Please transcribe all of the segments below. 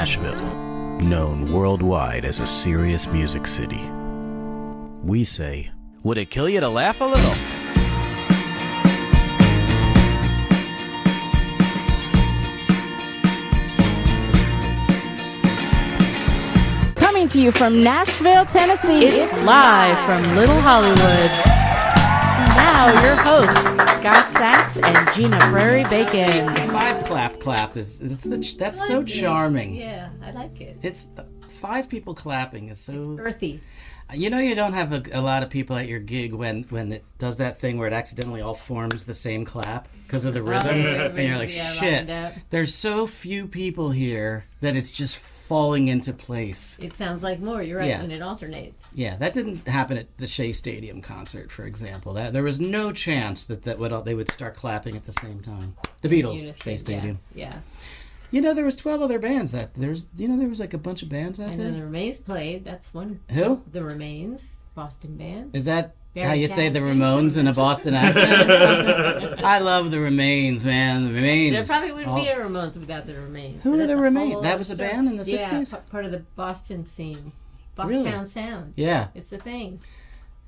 Nashville, known worldwide as a serious music city. We say, would it kill you to laugh a little? Coming to you from Nashville, Tennessee. It's live from Little Hollywood. Now your hosts, Scott Sachs and Gina Prairie Bacon. The five clap is that's so charming. Yeah, I like it. It's five people clapping is so Earthy. You know, you don't have a lot of people at your gig when it does that thing where it accidentally all forms the same clap because of the rhythm, and you're like, shit. There's so few people here that it's just falling into place. It sounds like more. You're right, when it alternates. Yeah, that didn't happen at the Shea Stadium concert, for example. That there was no chance that they would start clapping at the same time. The Beatles, Shea Stadium. Yeah. You know, there was 12 other bands there was like a bunch of bands out there. I know the Remains played. That's one. Who? The Remains, Boston band. Is that Very how you say the Tasjan. Ramones in a Boston accent or something? I love the Remains, man. The Remains. There probably wouldn't be a Ramones without the Remains. Who are the Remains? whole That was a other band in the story. 60s? Yeah, part of the Boston scene. Really? Boston Sound. Yeah. It's a thing.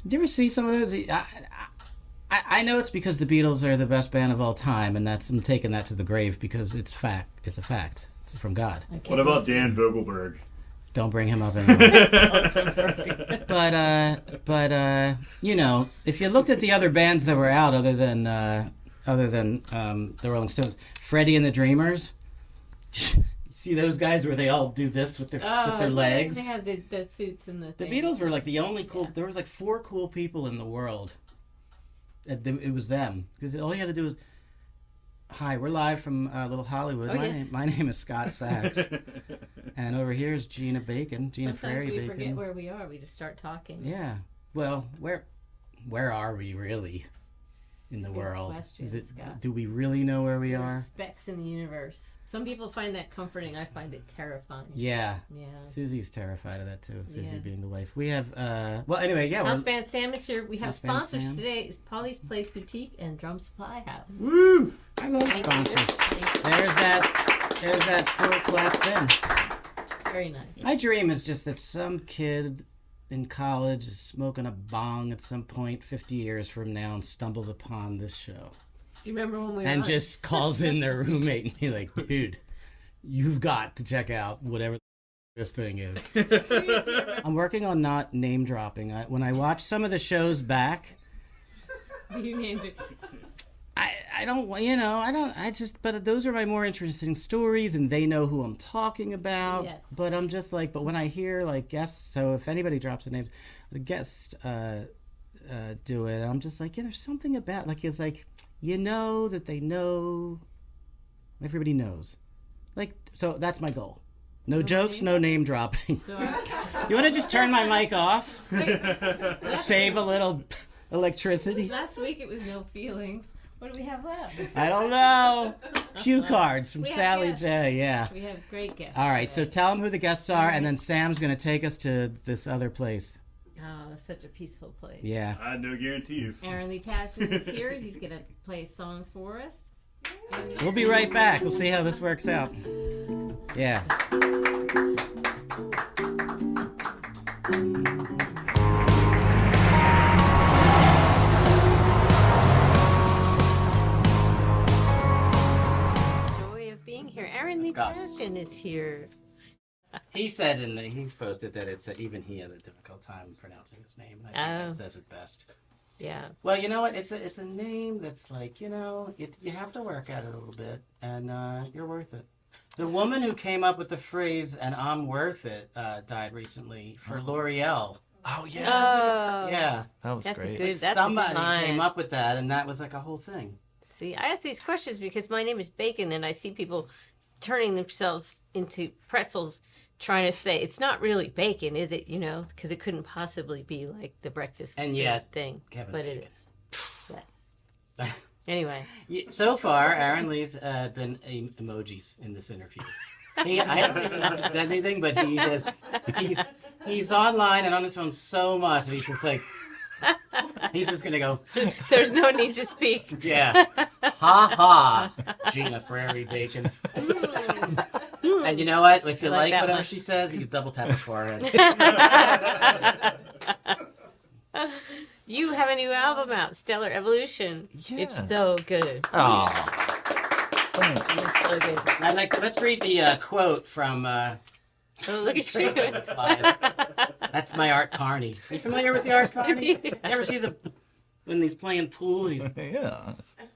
Did you ever see some of those? I know it's because the Beatles are the best band of all time, and I'm taking that to the grave because it's fact. It's a fact. It's from God. What about Dan Vogelberg? Don't bring him up anymore. But you know, if you looked at the other bands that were out, other than the Rolling Stones, Freddie and the Dreamers. See those guys where they all do this with their legs? They have the suits and the The things. Beatles were like the only cool. Yeah. There was like 4 cool people in the world. It was them because all you had to do was. Hi, we're live from Little Hollywood. My name is Scott Sachs, and over here is Gina Bacon, Gina Prairie Bacon. Sometimes we forget where we are. We just start talking. Yeah. Well, where are we really in the world? Question, Do we really know where we are? Specks in the universe. Some people find that comforting. I find it terrifying. Yeah. Yeah. Susie's terrified of that too. Susie being the wife. We have. Well, anyway, yeah. House Band Sam is here. We have House Band sponsors Sam. today. It's Polly's Place Boutique and Drum Supply House. Woo! I love sponsors. There's that full clap thing. Very nice. My dream is just that some kid in college is smoking a bong at some point 50 years from now and stumbles upon this show. You remember when we were and on? just calls in their roommate and be like, dude, you've got to check out whatever this thing is. I'm working on not name dropping. When I watch some of the shows back, You named it. but those are my more interesting stories and they know who I'm talking about. Yes. But I'm just like, but when I hear like guests, so if anybody drops a name, the guests do it, I'm just like, yeah, there's something about, like, it's like, you know that they know, everybody knows. Like, so that's my goal. No jokes, no name dropping. So, You want to just turn my mic off? wait, Save a little electricity? last week it was no feelings. What do we have left? I don't know. Cue cards from We have Sally guests. J. Yeah. We have great guests. All right, so today. tell them who the guests are, and then Sam's going to take us to this other place. Oh, such a peaceful place. Yeah. No guarantees. Aaron Lee Tasjan is here. He's going to play a song for us. We'll be right back. We'll see how this works out. Yeah. Joy of being here. Aaron Lee Tasjan is here. He said he's posted that even he has a difficult time pronouncing his name. I think that says it best. Yeah. Well, you know what? It's a name that's like, you know, you have to work at it a little bit, and you're worth it. The woman who came up with the phrase "and I'm worth it" died recently for L'Oreal. Oh, yeah. Oh. Yeah. That was That's great. a good. That's Somebody a good line. came up with that, and that was like a whole thing. See, I ask these questions because my name is Bacon, and I see people turning themselves into pretzels, trying to say it's not really bacon, is it? You know, because it couldn't possibly be like the breakfast And food yet, thing, Kevin but Bacon. it is. Yes. Anyway, So far, Aaron Lee's been emojis in this interview. I haven't even have to say anything, but he's online and on his phone so much that he's just like, he's just gonna go, there's no need to speak. yeah, ha ha, Gina Prairie Bacon. And you know what? If you I like like that whatever one. she says, you can double tap her forehead. You have a new album out, Stellar Evolution. Yeah. It's so good. Oh, It's so good. I'd like. Let's read the quote from. Oh, look at you. That's my Art Carney. Are you familiar with the Art Carney? You ever see when he's playing pool? yeah.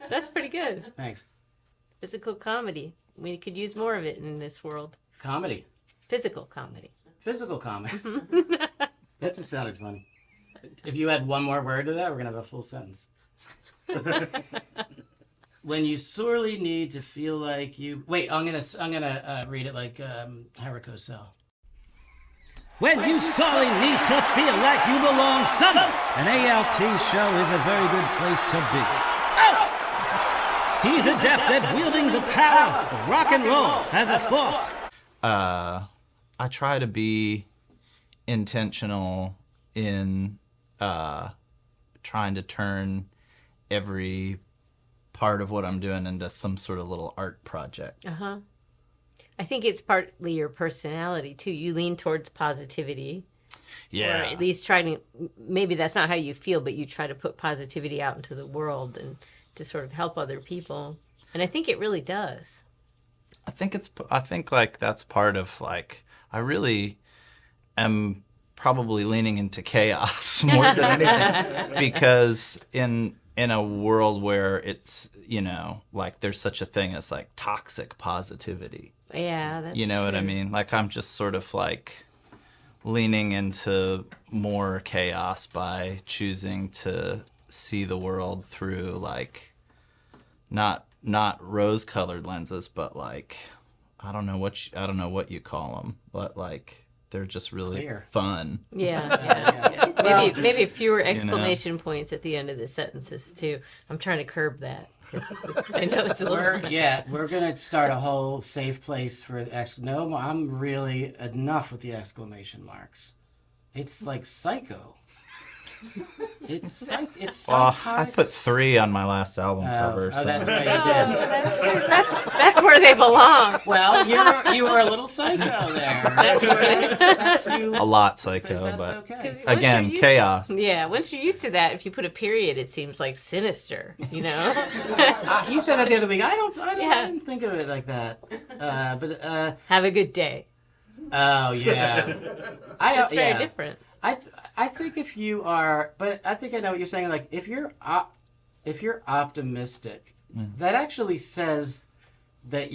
That's pretty good. Thanks. Physical comedy. We could use more of it in this world. Comedy. Physical comedy. Physical comedy. That just sounded funny. If you add one more word to that, we're gonna have a full sentence. When you sorely need to feel like you. Wait, I'm gonna read it like Hariko Sell. When you sorely need to feel like you belong somewhere, an ALT show is a very good place to be. He's adept at wielding the power of rock and roll as a force. I try to be intentional in trying to turn every part of what I'm doing into some sort of little art project. I think it's partly your personality too. You lean towards positivity. Yeah. Or at least try to, maybe that's not how you feel, but you try to put positivity out into the world and to sort of help other people. And I think it really does. I think like that's part of like, I really am probably leaning into chaos more than anything because in a world where it's, you know, like there's such a thing as like toxic positivity. Yeah, that's You know what I true. mean? Like I'm just sort of like leaning into more chaos by choosing to see the world through like not rose-colored lenses, but like I don't know what you call them, but like they're just really Clear. fun. Yeah. Maybe fewer exclamation points at the end of the sentences too. I'm trying to curb that. 'Cause I know it's a little. We're gonna start a whole safe place for no. I'm really enough with the exclamation marks. It's like psycho. It's Well, psycho. I put 3 on my last album cover. So. That's right, you did. That's where they belong. Well, you were a little psycho there. That's you. A lot psycho, That's but okay. 'Cause once again, you're used chaos. Yeah, once you're used to that, if you put a period, it seems like sinister. You know. You said that the other week. I Yeah. didn't think of it like that. Have a good day. Oh yeah. It's very different. I think if you are, but I think I know what you're saying. Like if you're optimistic, that actually says that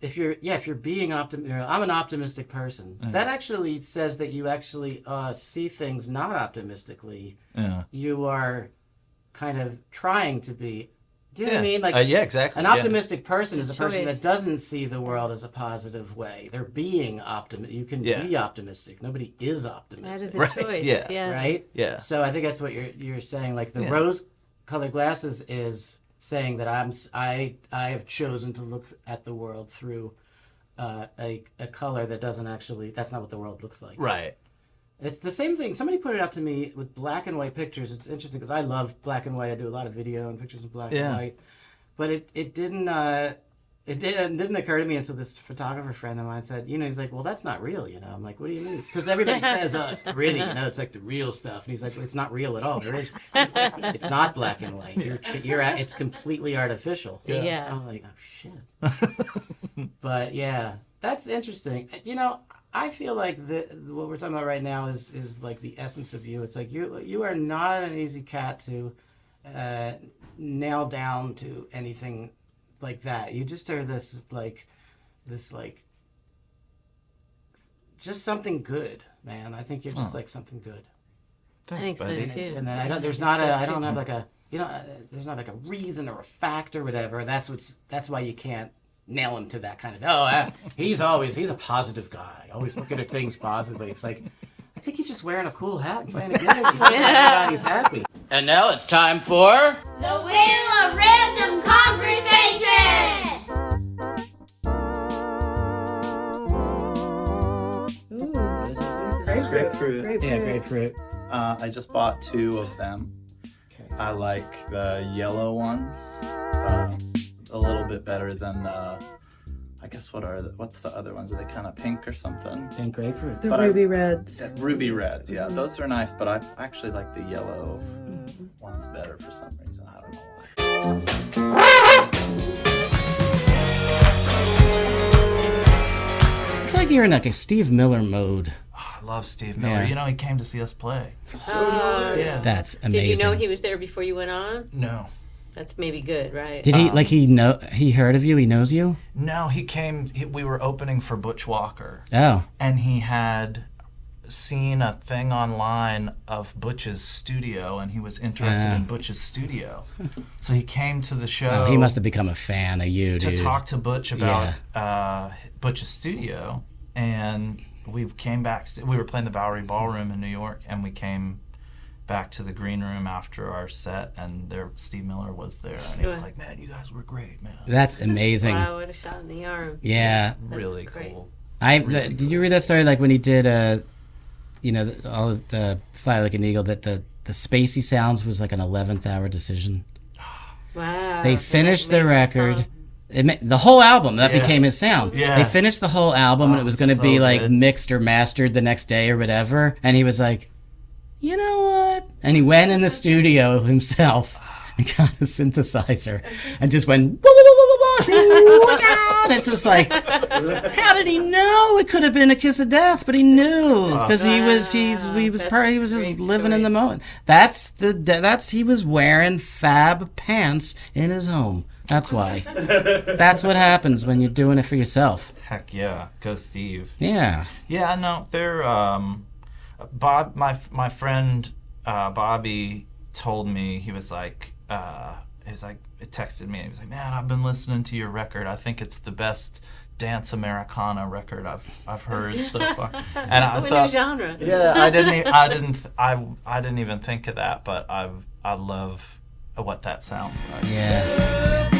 if you're being optimistic. I'm an optimistic person. That actually says that you actually see things not optimistically. Yeah. You are kind of trying to be. Do you know what I mean? Like yeah, exactly. an optimistic person It's is a a person choice. that doesn't see the world as a positive way. They're being optimistic. You can be optimistic. Nobody is optimistic. That is a Right, choice. yeah. Yeah. Right? Yeah. So I think that's what you're saying. Like the rose-colored glasses is saying that I have chosen to look at the world through a color that doesn't actually. That's not what the world looks like. Right. It's the same thing. Somebody put it out to me with black and white pictures. It's interesting because I love black and white. I do a lot of video and pictures in black and white. But it didn't occur to me until this photographer friend of mine said, he's like, well, that's not real, I'm like, what do you mean? Because everybody says, oh, it's gritty, it's like the real stuff. And he's like, well, it's not real at all. It's not black and white. It's completely artificial. Yeah. I'm like, oh shit. But yeah, that's interesting. I feel like what we're talking about right now is like the essence of you. It's like you are not an easy cat to nail down to anything like that. You just are this just something good, man. I think you're just like something good. I think so buddy. too. And then I don't have like a there's not like a reason or a fact or whatever. That's why you can't nail him to that kind of he's a positive guy, always looking at things positively. It's like I think he's just wearing a cool hat and playing a game. Everybody's happy. And now it's time for The Wheel of Random Conversations! Grapefruit. Yeah, grapefruit. I just bought 2 of them. Okay. I like the yellow ones a little bit better than the, I guess what's the other ones? Are they kind of pink or something? Pink grapefruit. The But ruby reds. Ruby reds, yeah, those are nice. But I actually like the yellow ones better for some reason. I don't know why. I feel like you're in like a Steve Miller mode. I love Steve Miller. Yeah. You know, he came to see us play. Yeah. That's amazing. Did you know he was there before you went on? No. That's maybe good, right? Did he he heard of you? He knows you? No, he came. We were opening for Butch Walker. Oh. And he had seen a thing online of Butch's studio, and he was interested in Butch's studio. So he came to the show. Oh, he must have become a fan of you, to dude. talk to Butch about Butch's studio, and we came back. We were playing the Bowery Ballroom in New York, and we came back to the green room after our set, and there Steve Miller was there, and he was like, "Man, you guys were great, man." That's amazing. Wow, what a shot in the arm. Yeah. That's Really great. cool. Did you read that story? Like when he did, all of the Fly Like an Eagle, that the spacey sounds was like an 11th hour decision. Wow. They finished the makes the record. song. The whole album that Yeah. became his sound. Yeah. They finished the whole album, and it was going to so be like good. mixed or mastered the next day or whatever. And he was like, "You know what?" And he went in the studio himself and got a synthesizer and just went. And it's just like, how did he know it could have been A Kiss of Death? But he knew because he was just living in the moment. He was wearing fab pants in his home. That's why. That's what happens when you're doing it for yourself. Heck yeah, go Steve. Yeah. Yeah, no, they're Bob. My friend Bobby told me he was like it texted me. He was like, "Man, I've been listening to your record. I think it's the best dance Americana record I've heard so far." And What new genre? Yeah, I didn't even think of that, but I love what that sounds like. Yeah.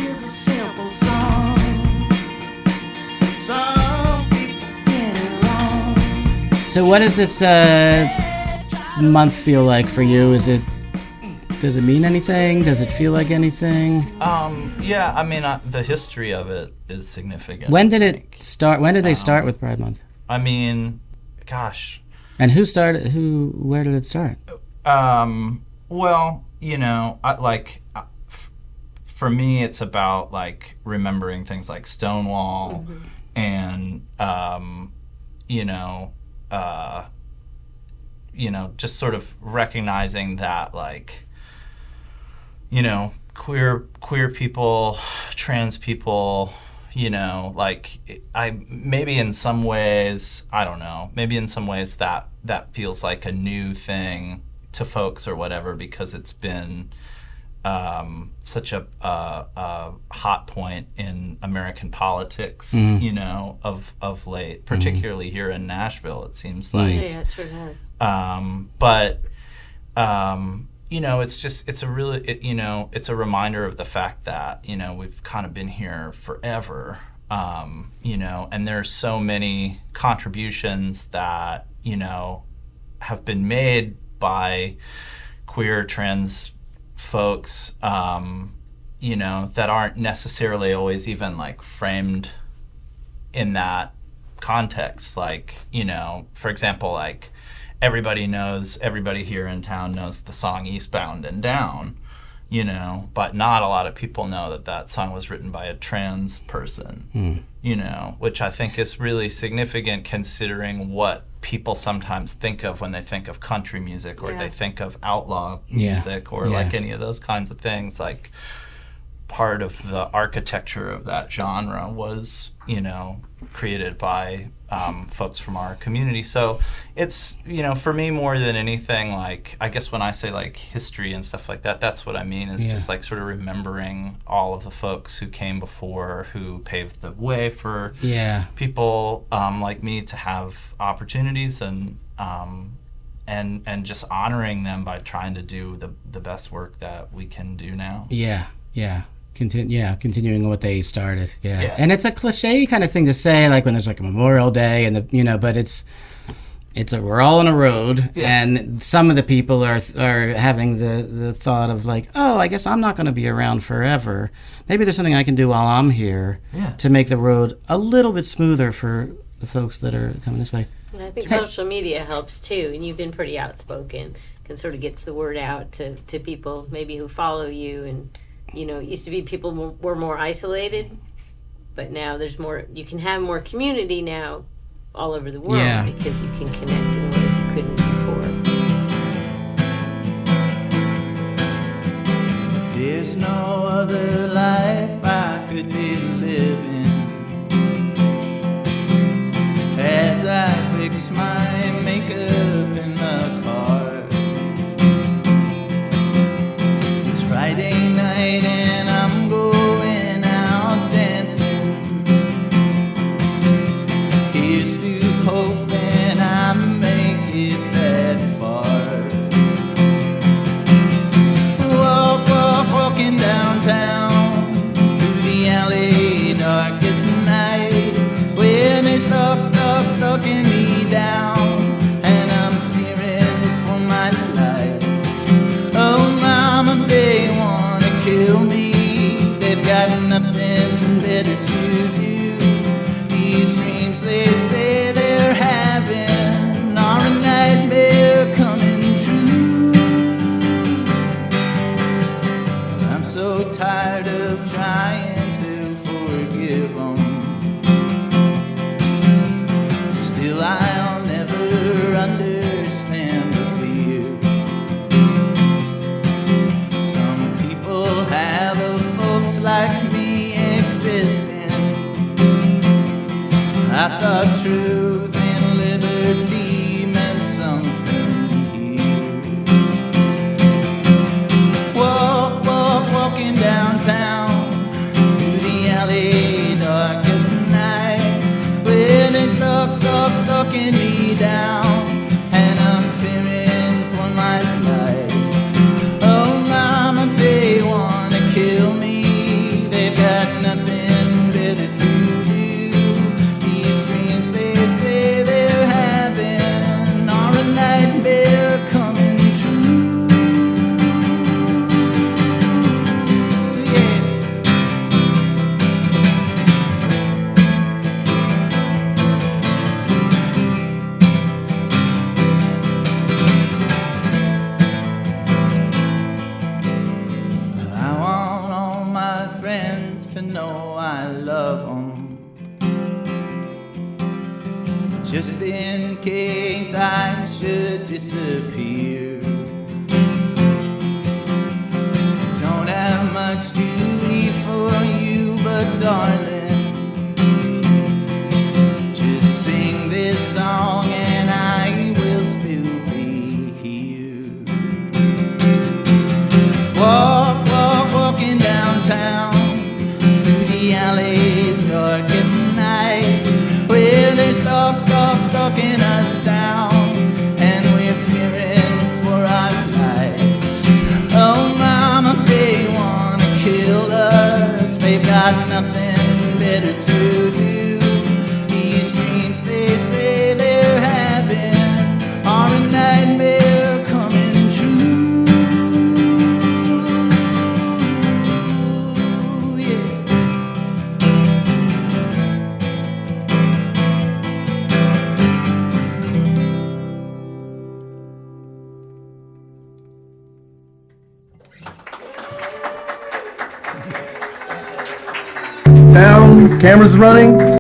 So what does this month feel like for you? Does it mean anything? Does it feel like anything? Yeah, I mean, the history of it is significant. When did it start? When did they start with Pride Month? I mean, gosh. And who started? Where did it start? Well, for me, it's about like remembering things like Stonewall, and just sort of recognizing that, like, queer people, trans people, maybe in some ways, I don't know, maybe in some ways that feels like a new thing to folks or whatever, because it's been such a hot point in American politics, of late, particularly here in Nashville, it seems like. Yeah, it sure has. It's a reminder of the fact that, we've kind of been here forever, and there's so many contributions that, have been made by queer, trans folks, that aren't necessarily always even like framed in that context. Like, for example, like everybody here in town knows the song Eastbound and Down, but not a lot of people know that song was written by a trans person, which I think is really significant considering what people sometimes think of when they think of country music, or they think of outlaw music, or like any of those kinds of things. Like, part of the architecture of that genre was, created by folks from our community. So it's, for me, more than anything, like, I guess when I say like history and stuff like that, that's what I mean, is just like sort of remembering all of the folks who came before, who paved the way for people like me to have opportunities, and just honoring them by trying to do the best work that we can do now. Continuing what they started. And it's a cliche kind of thing to say, like when there's like a Memorial Day and but we're all on a road, and some of the people are having the thought of like, oh, I guess I'm not going to be around forever. Maybe there's something I can do while I'm here to make the road a little bit smoother for the folks that are coming this way. And I think social media helps too, and you've been pretty outspoken. Can sort of gets the word out to people maybe who follow you, and it used to be people were more isolated, but now there's more. You can have more community now all over the world because you can connect in ways you couldn't before. There's no other life I could be living as I fix my makeup in the car. It's Friday night and I'm going out dancing. Here's to hoping I make it that far. Walking downtown through the alley, dark as night, when they're stalking me down, and I'm fearing for my life. Oh, mama, they wanna kill me. They've got nothing better to do. These dreams they say they're having are a nightmare coming true. I'm so tired of trying to forgive them. Still I'll never understand the fear. Some people have folks like me existing. I thought truth and liberty meant something here. Walking downtown through the alley, dark as night, when they're stalking me down, and I'm fearing for my life. Oh, mama, they wanna kill me. They've got nothing better to do. These dreams they say they're having are a nightmare coming true. I want all my friends to know I love them, just in case I should disappear. Don't have much to leave for you, but darling, just sing this song and I will still be here. Walking downtown through the alleys, dark as night, where they're stalking us down, and we're fearing for our lives. Oh, mama, they wanna kill us. They've got nothing better to do. These dreams they say they're having are a nightmare coming true. Sound, cameras running.